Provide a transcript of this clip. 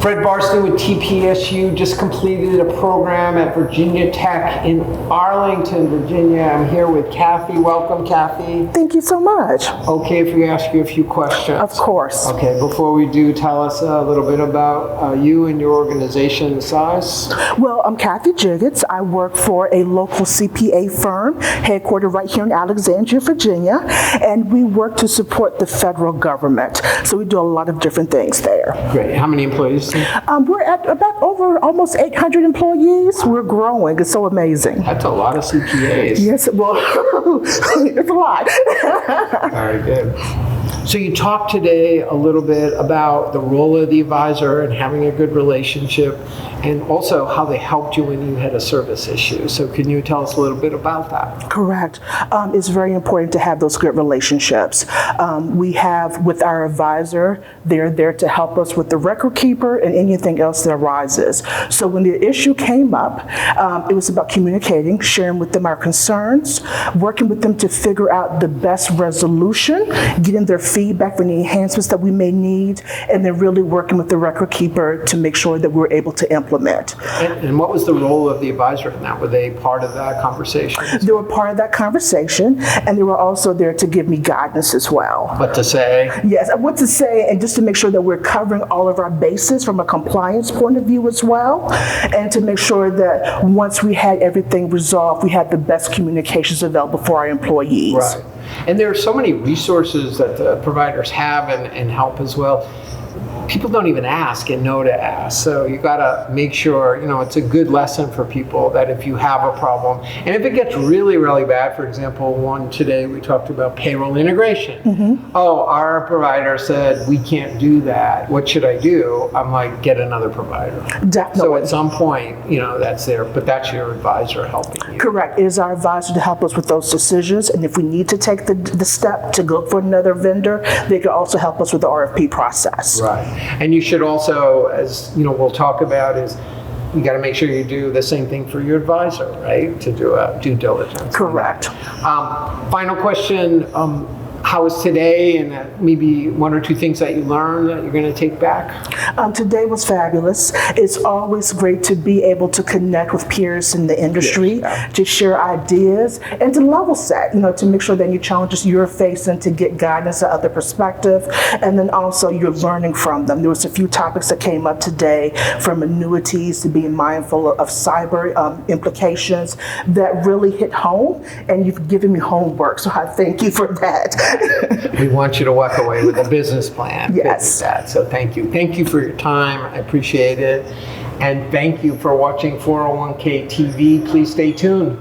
Fred Barstein with TPSU just completed a program at Virginia Tech in Arlington, Virginia. I'm here with Cathy. Welcome, Cathy. Thank you so much. Okay, if we ask you a few questions. Of course. Okay, before we do, tell us a little bit about you and your organization size. Well, I'm Cathy Jiggets. I work for a local CPA firm headquartered right here in Alexandria, Virginia, and we work to support the federal government. So we do a lot of different things there. Great. How many employees? We're at about over almost 800 employees. We're growing. It's so amazing. That's a lot of CPAs. Yes, well, it's a lot. Very good. So you talked today a little bit about the role of the advisor and having a good relationship, and also how they helped you when you had a service issue. So can you tell us a little bit about that? Correct. It's very important to have those good relationships. We have with our advisor, they're there to help us with the record keeper and anything else that arises. So when the issue came up, it was about communicating, sharing with them our concerns, working with them to figure out the best resolution, getting their feedback for any enhancements that we may need, and then really working with the record keeper to make sure that we're able to implement. And what was the role of the advisor in that? Were they part of that conversation? They were part of that conversation, and they were also there to give me guidance as well. What to say? Yes, what to say, and just to make sure that we're covering all of our bases from a compliance point of view as well, and to make sure that once we had everything resolved, we had the best communications available for our employees. Right. And there are so many resources that the providers have and help as well. People don't even ask and know to ask. So you gotta make sure, it's a good lesson for people that if you have a problem, and if it gets really, really bad, for example, one today we talked about payroll integration. Mm-hmm. Oh, our provider said we can't do that. What should I do? I'm like, get another provider. Definitely. So at some point, that's there, but that's your advisor helping you. Correct. It is our advisor to help us with those decisions, and if we need to take the step to go for another vendor, they can also help us with the RFP process. Right. And you should also, as we'll talk about, is you got to make sure you do the same thing for your advisor, right? To do a due diligence. Correct. Final question. How was today, and maybe one or two things that you learned that you're going to take back? Today was fabulous. It's always great to be able to connect with peers in the industry, to share ideas, and to level set, to make sure that any challenges you're facing, to get guidance and other perspective, and then also you're learning from them. There was a few topics that came up today, from annuities to being mindful of cyber implications that really hit home, and you've given me homework, so I thank you for that. We want you to walk away with a business plan. Yes. That. So thank you. Thank you for your time. I appreciate it. And thank you for watching 401k TV. Please stay tuned.